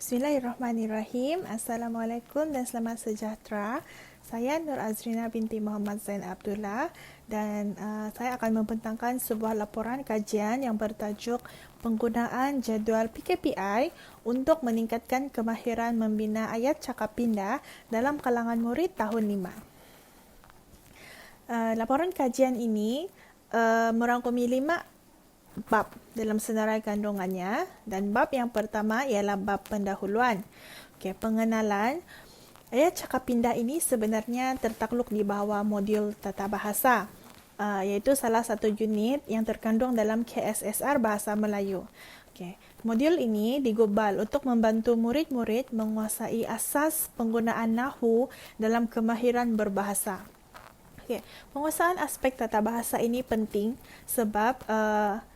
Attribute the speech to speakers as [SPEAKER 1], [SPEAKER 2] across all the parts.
[SPEAKER 1] Bismillahirrahmanirrahim. Assalamualaikum dan selamat sejahtera. Saya Nur Azrina binti Muhammad Zain Abdullah dan saya akan membentangkan sebuah laporan kajian yang bertajuk penggunaan jadual PKPI untuk meningkatkan kemahiran membina ayat cakap pindah dalam kalangan murid tahun 5. Laporan kajian ini merangkumi 5 bab dalam senarai kandungannya, dan bab yang pertama ialah bab pendahuluan. Pengenalan. Ayat cakap pindah ini sebenarnya tertakluk di bawah modul tata bahasa, iaitu salah satu unit yang terkandung dalam KSSR Bahasa Melayu. Modul ini digubal untuk membantu murid-murid menguasai asas penggunaan nahu dalam kemahiran berbahasa. Penguasaan aspek tata bahasa ini penting sebab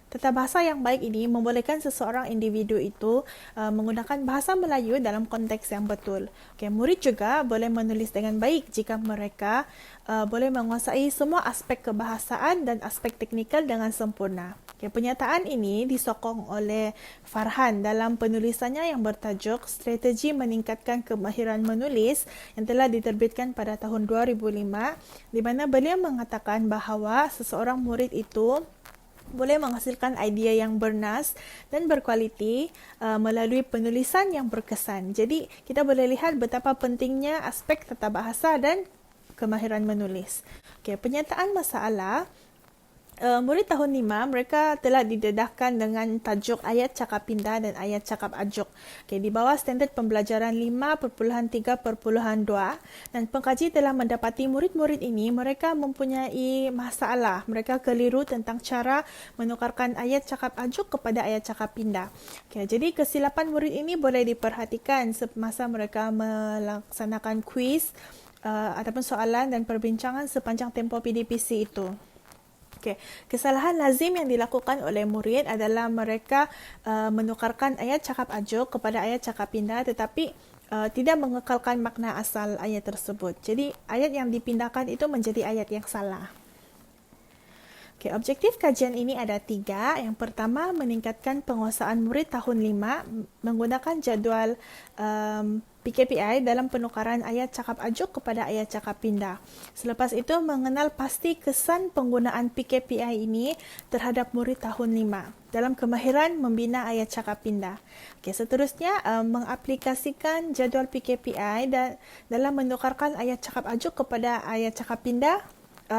[SPEAKER 1] tata bahasa yang baik ini membolehkan seseorang individu itu menggunakan bahasa Melayu dalam konteks yang betul. Murid juga boleh menulis dengan baik jika mereka boleh menguasai semua aspek kebahasaan dan aspek teknikal dengan sempurna. Penyataan ini disokong oleh Farhan dalam penulisannya yang bertajuk Strategi Meningkatkan Kemahiran Menulis yang telah diterbitkan pada tahun 2005, di mana beliau mengatakan bahawa seseorang murid itu boleh menghasilkan idea yang bernas dan berkualiti melalui penulisan yang berkesan. Jadi, kita boleh lihat betapa pentingnya aspek tata bahasa dan kemahiran menulis. Penyataan masalah. Murid tahun 5, mereka telah didedahkan dengan tajuk ayat cakap pindah dan ayat cakap ajuk. Di bawah standard pembelajaran 5.3.2, dan pengkaji telah mendapati murid-murid ini mereka mempunyai masalah. Mereka keliru tentang cara menukarkan ayat cakap ajuk kepada ayat cakap pindah. Jadi kesilapan murid ini boleh diperhatikan semasa mereka melaksanakan kuis ataupun soalan dan perbincangan sepanjang tempoh PDPC itu. Kesalahan lazim yang dilakukan oleh murid adalah mereka menukarkan ayat cakap ajuk kepada ayat cakap pindah tetapi tidak mengekalkan makna asal ayat tersebut. Jadi ayat yang dipindahkan itu menjadi ayat yang salah. Objektif kajian ini ada 3. Yang pertama, meningkatkan penguasaan murid tahun 5 menggunakan jadual PKPI dalam penukaran ayat cakap ajuk kepada ayat cakap pindah. Selepas itu, mengenal pasti kesan penggunaan PKPI ini terhadap murid tahun 5 dalam kemahiran membina ayat cakap pindah. Seterusnya, mengaplikasikan jadual PKPI dalam menukarkan ayat cakap ajuk kepada ayat cakap pindah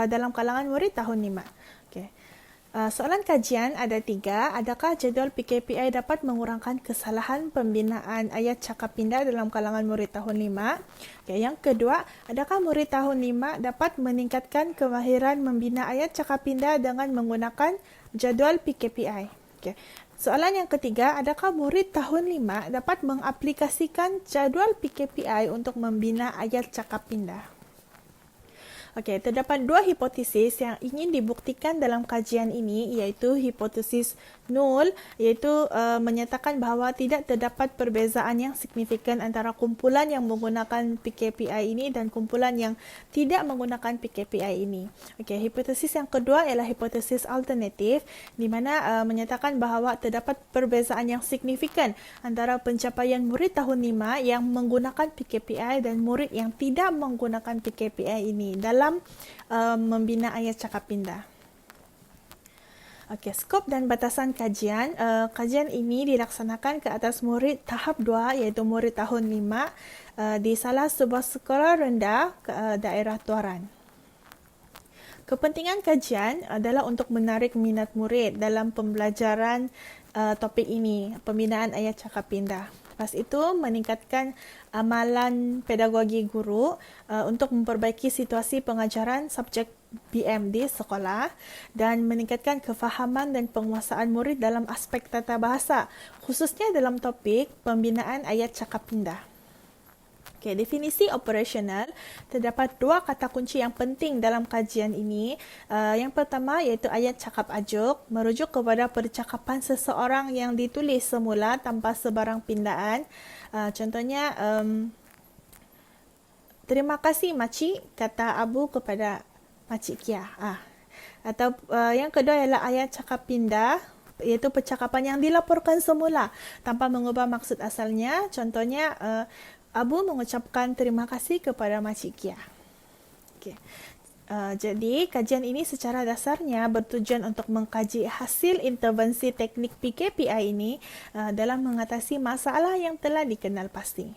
[SPEAKER 1] dalam kalangan murid tahun 5. Soalan kajian ada 3. Adakah jadual PKPI dapat mengurangkan kesalahan pembinaan ayat cakap pindah dalam kalangan murid tahun 5? Yang kedua, adakah murid tahun 5 dapat meningkatkan kemahiran membina ayat cakap pindah dengan menggunakan jadual PKPI? Soalan yang ketiga, adakah murid tahun 5 dapat mengaplikasikan jadual PKPI untuk membina ayat cakap pindah? Terdapat 2 hipotesis yang ingin dibuktikan dalam kajian ini, iaitu hipotesis nol, iaitu menyatakan bahawa tidak terdapat perbezaan yang signifikan antara kumpulan yang menggunakan PKPI ini dan kumpulan yang tidak menggunakan PKPI ini. Hipotesis yang kedua ialah hipotesis alternatif, di mana menyatakan bahawa terdapat perbezaan yang signifikan antara pencapaian murid tahun 5 yang menggunakan PKPI dan murid yang tidak menggunakan PKPI ini dalam membina ayat cakap pindah. Skop dan batasan kajian. Kajian ini dilaksanakan ke atas murid tahap 2 iaitu murid tahun 5 di salah sebuah sekolah rendah daerah Tuaran. Kepentingan kajian adalah untuk menarik minat murid dalam pembelajaran topik ini, pembinaan ayat cakap pindah. Lepas itu, meningkatkan amalan pedagogi guru untuk memperbaiki situasi pengajaran subjek BM di sekolah dan meningkatkan kefahaman dan penguasaan murid dalam aspek tata bahasa, khususnya dalam topik pembinaan ayat cakap pindah. Definisi operasional, terdapat 2 kata kunci yang penting dalam kajian ini. Yang pertama iaitu ayat cakap ajuk, merujuk kepada percakapan seseorang yang ditulis semula tanpa sebarang pindaan. Contohnya, terima kasih makcik, kata Abu kepada makcik Kia. Atau yang kedua ialah ayat cakap pindah, iaitu percakapan yang dilaporkan semula tanpa mengubah maksud asalnya. Contohnya, Abu mengucapkan terima kasih kepada Makcik Kia. Okay. Jadi, kajian ini secara dasarnya bertujuan untuk mengkaji hasil intervensi teknik PKPI ini dalam mengatasi masalah yang telah dikenal pasti.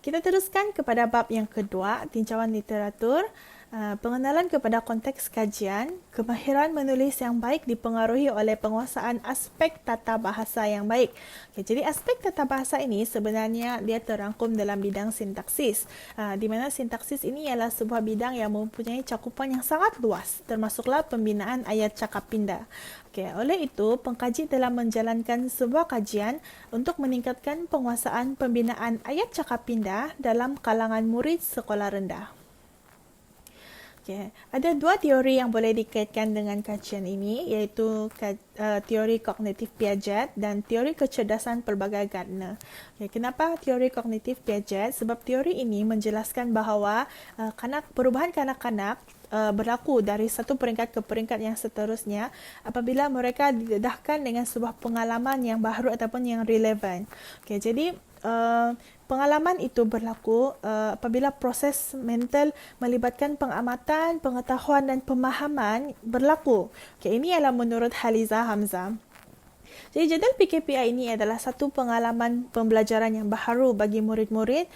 [SPEAKER 1] Kita teruskan kepada bab yang kedua, tinjauan literatur. Pengenalan kepada konteks kajian, kemahiran menulis yang baik dipengaruhi oleh penguasaan aspek tata bahasa yang baik. Jadi aspek tata bahasa ini sebenarnya dia terangkum dalam bidang sintaksis, di mana sintaksis ini ialah sebuah bidang yang mempunyai cakupan yang sangat luas, termasuklah pembinaan ayat cakap pindah. Oleh itu, pengkaji telah menjalankan sebuah kajian untuk meningkatkan penguasaan pembinaan ayat cakap pindah dalam kalangan murid sekolah rendah. Ada dua teori yang boleh dikaitkan dengan kajian ini, iaitu teori kognitif Piaget dan teori kecerdasan pelbagai Gardner. Kenapa teori kognitif Piaget? Sebab teori ini menjelaskan bahawa perubahan kanak-kanak berlaku dari satu peringkat ke peringkat yang seterusnya apabila mereka didedahkan dengan sebuah pengalaman yang baru ataupun yang relevan. Jadi pengalaman itu berlaku apabila proses mental melibatkan pengamatan, pengetahuan dan pemahaman berlaku. Ini ialah menurut Haliza Hamzah. Jadi jadual PKPI ini adalah satu pengalaman pembelajaran yang baharu bagi murid-murid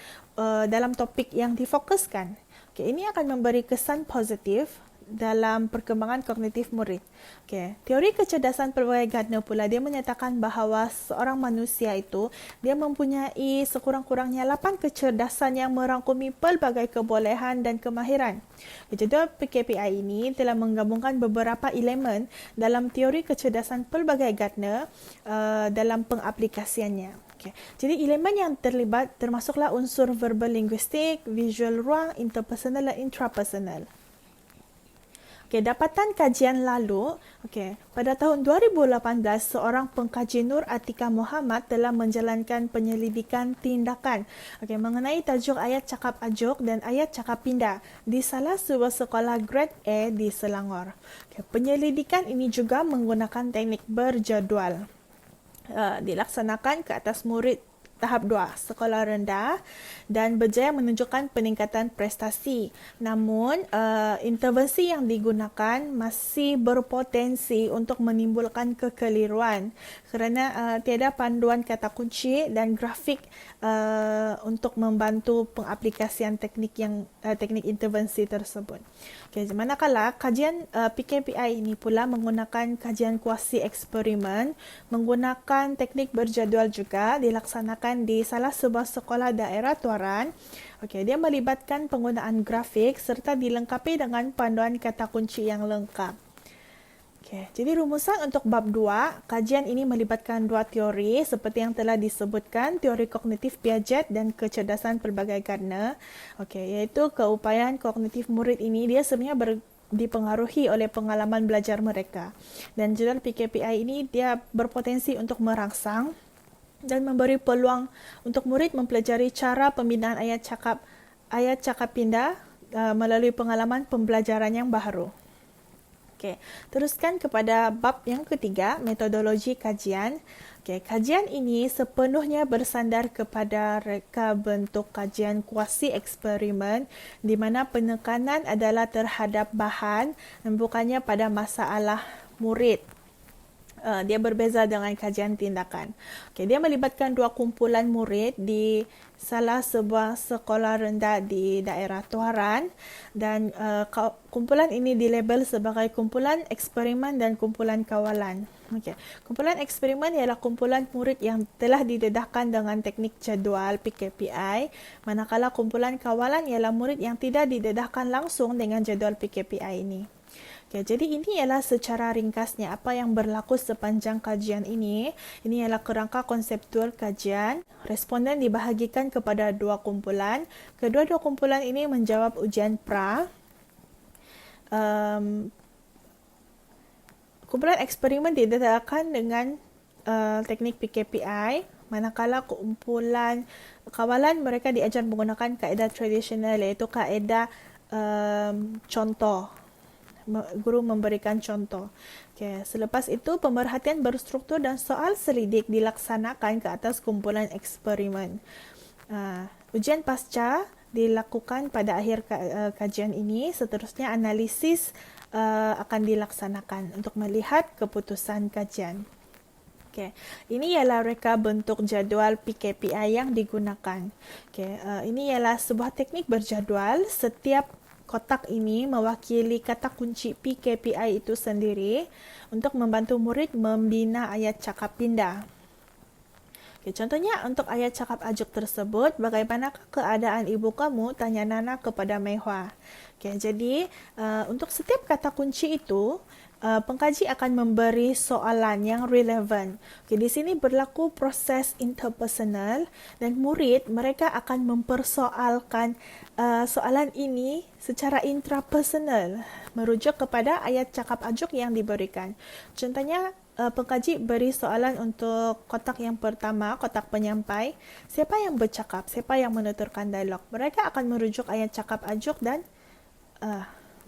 [SPEAKER 1] dalam topik yang difokuskan. Ini akan memberi kesan positif dalam perkembangan kognitif murid. Teori kecerdasan pelbagai Gardner pula dia menyatakan bahawa seorang manusia itu dia mempunyai sekurang-kurangnya 8 kecerdasan yang merangkumi pelbagai kebolehan dan kemahiran. Jadual PKPI ini telah menggabungkan beberapa elemen dalam teori kecerdasan pelbagai Gardner dalam pengaplikasiannya. Jadi elemen yang terlibat termasuklah unsur verbal linguistik, visual ruang, interpersonal dan intrapersonal. Dapatan kajian lalu, pada tahun 2018, seorang pengkaji Nur Atika Muhammad telah menjalankan penyelidikan tindakan mengenai tajuk ayat cakap ajuk dan ayat cakap pindah di salah sebuah sekolah grade A di Selangor. Penyelidikan ini juga menggunakan teknik berjadual. Dilaksanakan ke atas murid tahap 2 sekolah rendah dan berjaya menunjukkan peningkatan prestasi. Namun, intervensi yang digunakan masih berpotensi untuk menimbulkan kekeliruan kerana tiada panduan kata kunci dan grafik untuk membantu pengaplikasian teknik intervensi tersebut. Manakala kajian PKPI ini pula menggunakan kajian kuasi eksperimen, menggunakan teknik berjadual juga dilaksanakan di salah sebuah sekolah daerah Tuaran. Dia melibatkan penggunaan grafik serta dilengkapi dengan panduan kata kunci yang lengkap. Jadi rumusan untuk bab 2, kajian ini melibatkan dua teori seperti yang telah disebutkan, teori kognitif Piaget dan kecerdasan pelbagai Gardner. Iaitu keupayaan kognitif murid ini dia sebenarnya dipengaruhi oleh pengalaman belajar mereka. Dan jadual PKPI ini dia berpotensi untuk merangsang dan memberi peluang untuk murid mempelajari cara pembinaan ayat cakap pindah melalui pengalaman pembelajaran yang baharu. Teruskan kepada bab yang ketiga, metodologi kajian. Kajian ini sepenuhnya bersandar kepada reka bentuk kajian kuasi eksperimen di mana penekanan adalah terhadap bahan dan bukannya pada masalah murid. Dia berbeza dengan kajian tindakan. Dia melibatkan dua kumpulan murid di salah sebuah sekolah rendah di daerah Tuaran dan kumpulan ini dilabel sebagai kumpulan eksperimen dan kumpulan kawalan. Kumpulan eksperimen ialah kumpulan murid yang telah didedahkan dengan teknik jadual PKPI, manakala kumpulan kawalan ialah murid yang tidak didedahkan langsung dengan jadual PKPI ini. Jadi ini ialah secara ringkasnya apa yang berlaku sepanjang kajian ini. Ini ialah kerangka konseptual kajian. Responden dibahagikan kepada dua kumpulan. Kedua-dua kumpulan ini menjawab ujian pra. Kumpulan eksperimen didedahkan dengan teknik PKPI, manakala kumpulan kawalan mereka diajar menggunakan kaedah tradisional iaitu kaedah contoh. guru memberikan contoh. Okay. Selepas itu, pemerhatian berstruktur dan soal selidik dilaksanakan ke atas kumpulan eksperimen. Ujian pasca dilakukan pada akhir kajian ini. Seterusnya, analisis akan dilaksanakan untuk melihat keputusan kajian. Okay. Ini ialah reka bentuk jadual PKPI yang digunakan. Okay. Ini ialah sebuah teknik berjadual. Setiap kotak ini mewakili kata kunci PKPI itu sendiri untuk membantu murid membina ayat cakap pindah. Okay. Contohnya, untuk ayat cakap ajuk tersebut, bagaimanakah keadaan ibu kamu? Tanya Nana kepada Mei Hua. Okay. Jadi, untuk setiap kata kunci itu, pengkaji akan memberi soalan yang relevan. Okay, di sini berlaku proses interpersonal dan murid mereka akan mempersoalkan soalan ini secara intrapersonal merujuk kepada ayat cakap ajuk yang diberikan. Contohnya, pengkaji beri soalan untuk kotak yang pertama, kotak penyampai. Siapa yang bercakap? Siapa yang menuturkan dialog? Mereka akan merujuk ayat cakap ajuk dan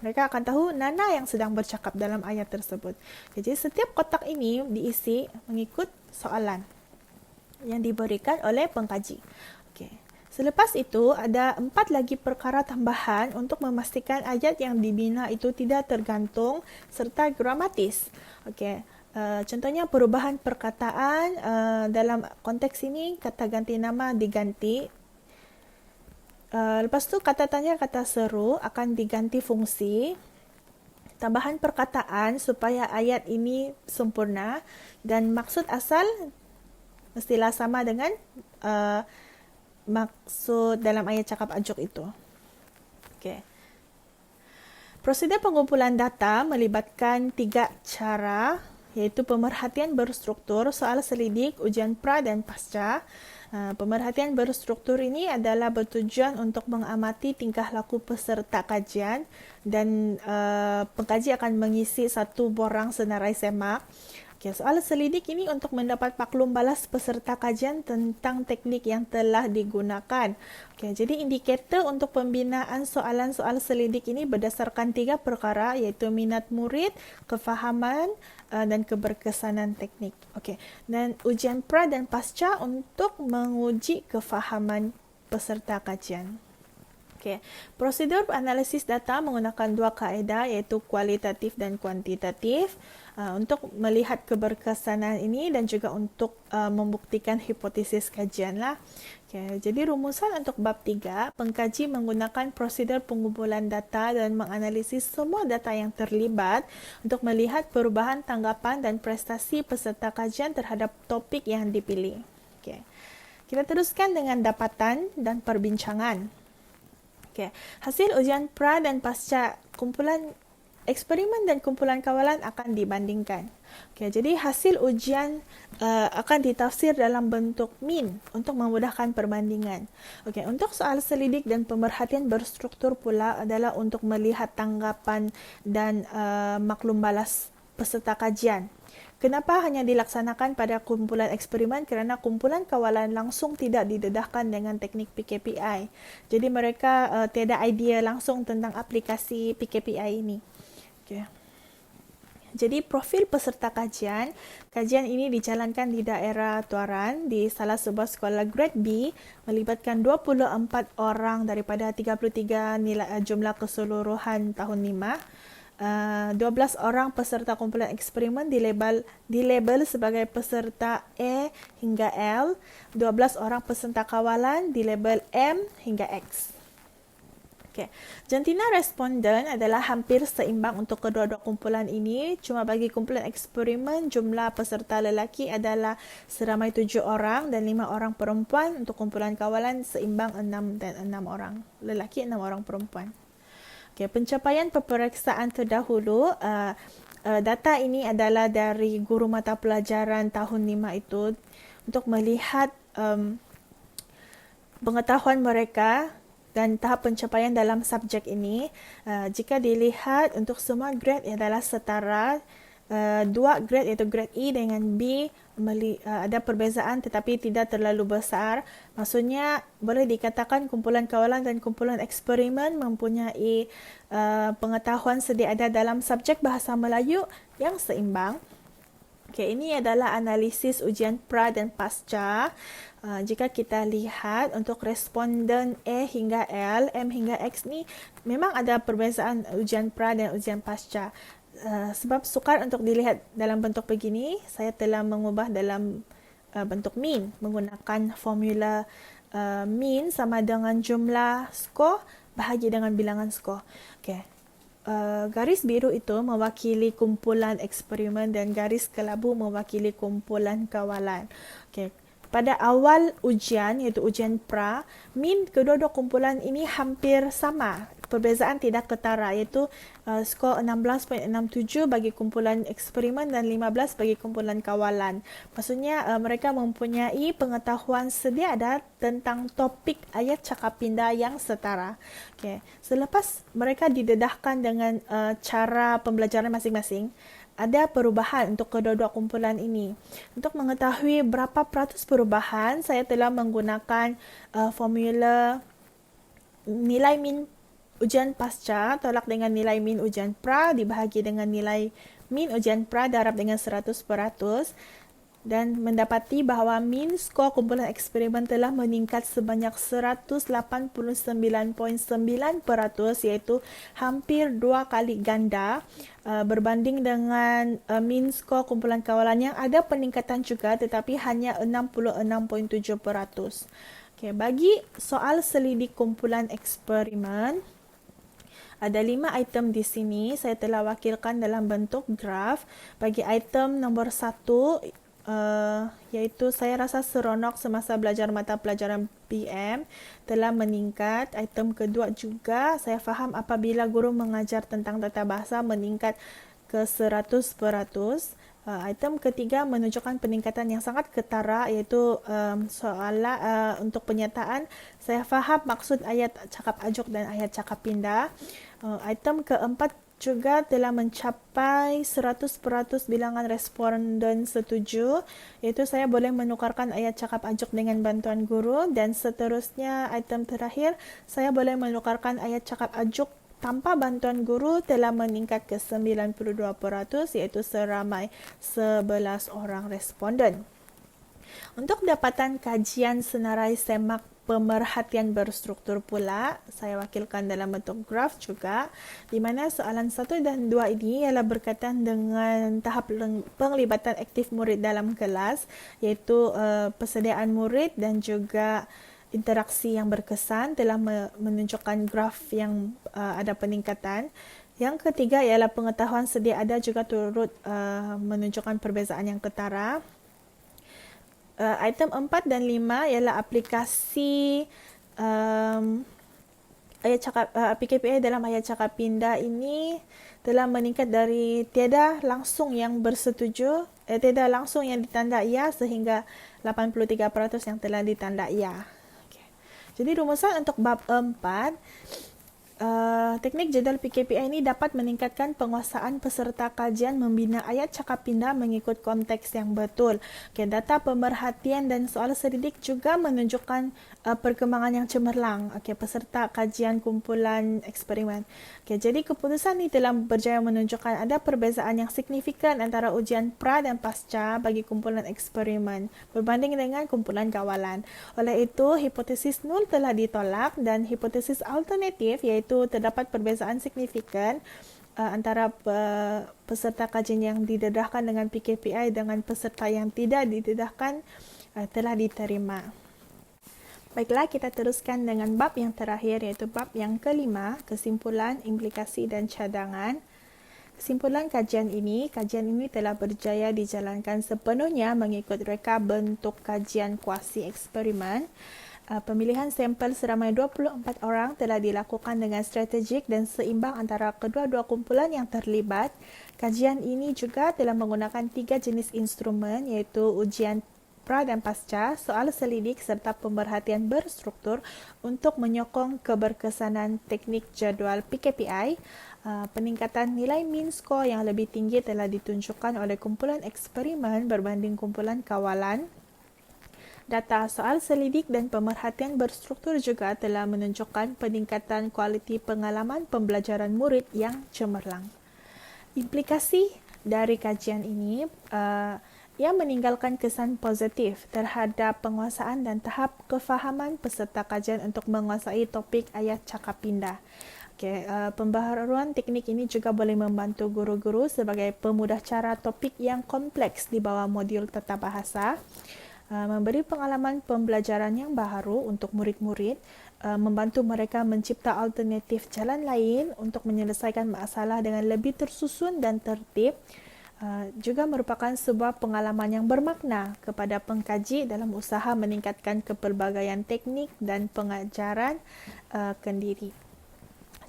[SPEAKER 1] mereka akan tahu Nana yang sedang bercakap dalam ayat tersebut. Jadi setiap kotak ini diisi mengikut soalan yang diberikan oleh pengkaji. Okay. Selepas itu, ada 4 lagi perkara tambahan untuk memastikan ayat yang dibina itu tidak tergantung serta gramatis. Okay. Contohnya perubahan perkataan, dalam konteks ini kata ganti nama diganti. Lepas tu kata tanya, kata seru akan diganti fungsi. Tambahan perkataan supaya ayat ini sempurna dan maksud asal mestilah sama dengan maksud dalam ayat cakap ajuk itu. Okay. Prosedur pengumpulan data melibatkan 3 cara, iaitu pemerhatian berstruktur, soal selidik, ujian pra dan pasca. Pemerhatian berstruktur ini adalah bertujuan untuk mengamati tingkah laku peserta kajian dan pengkaji akan mengisi 1 borang senarai semak. Okay, soal selidik ini untuk mendapat maklum balas peserta kajian tentang teknik yang telah digunakan. Okay, jadi indikator untuk pembinaan soalan-soal selidik ini berdasarkan 3 perkara, iaitu minat murid, kefahaman dan keberkesanan teknik. Okay. Dan ujian pra dan pasca untuk menguji kefahaman peserta kajian. Okay. Prosedur analisis data menggunakan 2 kaedah, iaitu kualitatif dan kuantitatif, untuk melihat keberkesanan ini dan juga untuk membuktikan hipotesis kajian lah. Okay. Jadi rumusan untuk bab 3, pengkaji menggunakan prosedur pengumpulan data dan menganalisis semua data yang terlibat untuk melihat perubahan tanggapan dan prestasi peserta kajian terhadap topik yang dipilih. Okay. Kita teruskan dengan dapatan dan perbincangan. Okay. Hasil ujian pra dan pasca kumpulan eksperimen dan kumpulan kawalan akan dibandingkan. Okay, jadi hasil ujian akan ditafsir dalam bentuk min untuk memudahkan perbandingan. Okay, untuk soal selidik dan pemerhatian berstruktur pula adalah untuk melihat tanggapan dan maklum balas peserta kajian. Kenapa hanya dilaksanakan pada kumpulan eksperimen? Kerana kumpulan kawalan langsung tidak didedahkan dengan teknik PKPI. Jadi mereka tiada idea langsung tentang aplikasi PKPI ini. Okay. Jadi profil peserta kajian ini dijalankan di daerah Tuaran di salah sebuah sekolah grade B, melibatkan 24 orang daripada 33 jumlah keseluruhan tahun 5. 12 orang peserta kumpulan eksperimen dilabel sebagai peserta A hingga L. 12 orang peserta kawalan dilabel M hingga X. Okay. Jantina responden adalah hampir seimbang untuk kedua-dua kumpulan ini. Cuma bagi kumpulan eksperimen, jumlah peserta lelaki adalah seramai 7 orang dan 5 orang perempuan. Untuk kumpulan kawalan seimbang 6 dan 6 orang lelaki, 6 orang perempuan. Okay, pencapaian peperiksaan terdahulu, data ini adalah dari guru mata pelajaran tahun 5 itu untuk melihat pengetahuan mereka dan tahap pencapaian dalam subjek ini. Jika dilihat untuk semua grade adalah setara dua grade iaitu grade E dengan B ada perbezaan tetapi tidak terlalu besar. Maksudnya boleh dikatakan kumpulan kawalan dan kumpulan eksperimen mempunyai pengetahuan sedia ada dalam subjek bahasa Melayu yang seimbang. Okay, ini adalah analisis ujian pra dan pasca. Jika kita lihat untuk responden A hingga L, M hingga X ni memang ada perbezaan ujian pra dan ujian pasca. Sebab sukar untuk dilihat dalam bentuk begini, saya telah mengubah dalam bentuk mean menggunakan formula mean sama dengan jumlah skor bahagi dengan bilangan skor. Okay. Garis biru itu mewakili kumpulan eksperimen dan garis kelabu mewakili kumpulan kawalan. Okay. Pada awal ujian, iaitu ujian pra, mean kedua-dua kumpulan ini hampir sama. Perbezaan tidak ketara, iaitu skor 16.67 bagi kumpulan eksperimen dan 15 bagi kumpulan kawalan. Maksudnya mereka mempunyai pengetahuan sedia ada tentang topik ayat cakap pindah yang setara. Okay. Selepas mereka didedahkan dengan cara pembelajaran masing-masing, ada perubahan untuk kedua-dua kumpulan ini. Untuk mengetahui berapa peratus perubahan, saya telah menggunakan formula nilai min ujian pasca tolak dengan nilai min ujian pra dibahagi dengan nilai min ujian pra darab dengan 100%, dan mendapati bahawa min skor kumpulan eksperimen telah meningkat sebanyak 189.9%, iaitu hampir 2 kali ganda berbanding dengan min skor kumpulan kawalan yang ada peningkatan juga tetapi hanya 66.7%. Okay, bagi soal selidik kumpulan eksperimen, ada 5 item di sini. Saya telah wakilkan dalam bentuk graf. Bagi item nombor 1, iaitu saya rasa seronok semasa belajar mata pelajaran PM telah meningkat. Item kedua juga, saya faham apabila guru mengajar tentang tata bahasa meningkat ke 100%. Item ketiga menunjukkan peningkatan yang sangat ketara, iaitu soalan untuk penyataan. Saya faham maksud ayat cakap ajuk dan ayat cakap pindah. Item keempat juga telah mencapai 100% bilangan responden setuju, iaitu saya boleh menukarkan ayat cakap ajuk dengan bantuan guru, dan seterusnya item terakhir saya boleh menukarkan ayat cakap ajuk tanpa bantuan guru telah meningkat ke 92%, iaitu seramai 11 orang responden. Untuk dapatan kajian senarai semak pemerhatian berstruktur pula, saya wakilkan dalam bentuk graf juga, di mana soalan 1 dan 2 ini ialah berkaitan dengan tahap penglibatan aktif murid dalam kelas, iaitu persediaan murid dan juga interaksi yang berkesan telah menunjukkan graf yang ada peningkatan. Yang ketiga ialah pengetahuan sedia ada juga turut menunjukkan perbezaan yang ketara. Item 4 dan 5 ialah aplikasi ayat cakap PKPI dalam ayat cakap pindah ini telah meningkat dari tiada langsung yang bersetuju, tiada langsung yang ditanda ya sehingga 83% yang telah ditanda ya. Okay. Jadi rumusan untuk bab 4, teknik jadual PKPI ini dapat meningkatkan penguasaan peserta kajian membina ayat cakap pindah mengikut konteks yang betul. Okay, data pemerhatian dan soal selidik juga menunjukkan perkembangan yang cemerlang peserta kajian kumpulan eksperimen. Okay, jadi keputusan ini telah berjaya menunjukkan ada perbezaan yang signifikan antara ujian pra dan pasca bagi kumpulan eksperimen berbanding dengan kumpulan kawalan. Oleh itu, hipotesis nul telah ditolak dan hipotesis alternatif, iaitu terdapat perbezaan signifikan antara peserta kajian yang didedahkan dengan PKPI dengan peserta yang tidak didedahkan telah diterima. Baiklah, kita teruskan dengan bab yang terakhir, iaitu bab yang kelima, kesimpulan, implikasi dan cadangan. Kesimpulan kajian ini telah berjaya dijalankan sepenuhnya mengikut reka bentuk kajian kuasi eksperimen. Pemilihan sampel seramai 24 orang telah dilakukan dengan strategik dan seimbang antara kedua-dua kumpulan yang terlibat. Kajian ini juga telah menggunakan 3 jenis instrumen, iaitu ujian pra dan pasca, soal selidik serta pemerhatian berstruktur untuk menyokong keberkesanan teknik jadual PKPI. Peningkatan nilai min skor yang lebih tinggi telah ditunjukkan oleh kumpulan eksperimen berbanding kumpulan kawalan. Data soal selidik dan pemerhatian berstruktur juga telah menunjukkan peningkatan kualiti pengalaman pembelajaran murid yang cemerlang. Implikasi dari kajian ini ia meninggalkan kesan positif terhadap penguasaan dan tahap kefahaman peserta kajian untuk menguasai topik ayat cakap pindah. Pembaharuan teknik ini juga boleh membantu guru-guru sebagai pemudah cara topik yang kompleks di bawah modul tata bahasa, memberi pengalaman pembelajaran yang baharu untuk murid-murid, membantu mereka mencipta alternatif jalan lain untuk menyelesaikan masalah dengan lebih tersusun dan tertib, juga merupakan sebuah pengalaman yang bermakna kepada pengkaji dalam usaha meningkatkan kepelbagaian teknik dan pengajaran kendiri.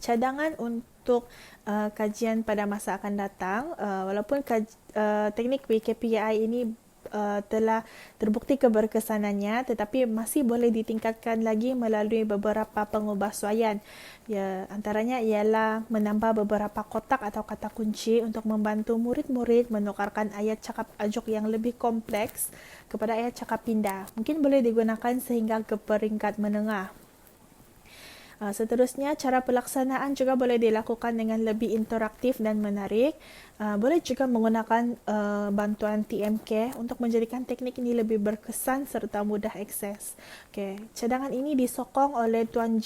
[SPEAKER 1] Cadangan untuk kajian pada masa akan datang, walaupun teknik PKPI ini telah terbukti keberkesanannya, tetapi masih boleh ditingkatkan lagi melalui beberapa pengubahsuaian. Antaranya ialah menambah beberapa kotak atau kata kunci untuk membantu murid-murid menukarkan ayat cakap ajuk yang lebih kompleks kepada ayat cakap pindah. Mungkin boleh digunakan sehingga ke peringkat menengah. Seterusnya, cara pelaksanaan juga boleh dilakukan dengan lebih interaktif dan menarik. Boleh juga menggunakan bantuan TMK untuk menjadikan teknik ini lebih berkesan serta mudah akses. Cadangan ini disokong oleh Tuan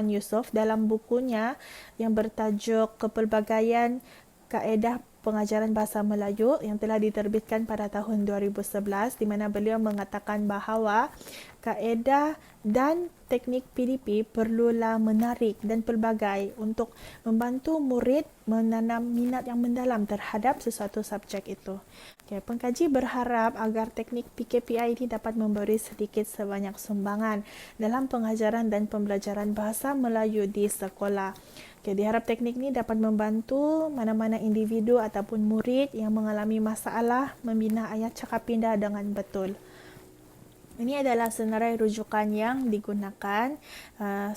[SPEAKER 1] Yusof dalam bukunya yang bertajuk Kepelbagaian Kaedah Pengajaran Bahasa Melayu yang telah diterbitkan pada tahun 2011, di mana beliau mengatakan bahawa kaedah dan teknik PDP perlulah menarik dan pelbagai untuk membantu murid menanam minat yang mendalam terhadap sesuatu subjek itu. Pengkaji berharap agar teknik PKPI ini dapat memberi sedikit sebanyak sumbangan dalam pengajaran dan pembelajaran bahasa Melayu di sekolah. Diharap teknik ini dapat membantu mana-mana individu ataupun murid yang mengalami masalah membina ayat cakap pindah dengan betul. Ini adalah senarai rujukan yang digunakan.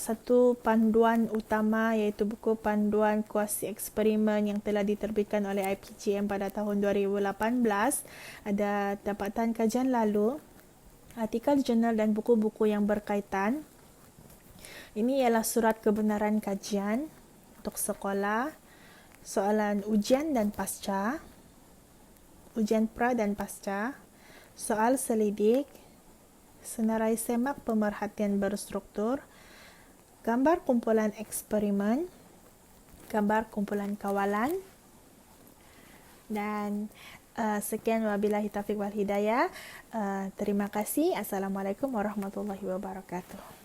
[SPEAKER 1] Satu panduan utama iaitu buku panduan kuasi eksperimen yang telah diterbitkan oleh IPGM pada tahun 2018. Ada dapatan kajian lalu, artikel jurnal dan buku-buku yang berkaitan. Ini ialah surat kebenaran kajian untuk sekolah, soalan ujian dan pasca, ujian pra dan pasca, soal selidik, senarai semak pemerhatian berstruktur, gambar kumpulan eksperimen, gambar kumpulan kawalan, dan sekian wabillahi taufiq wal hidayah. Terima kasih. Assalamualaikum warahmatullahi wabarakatuh.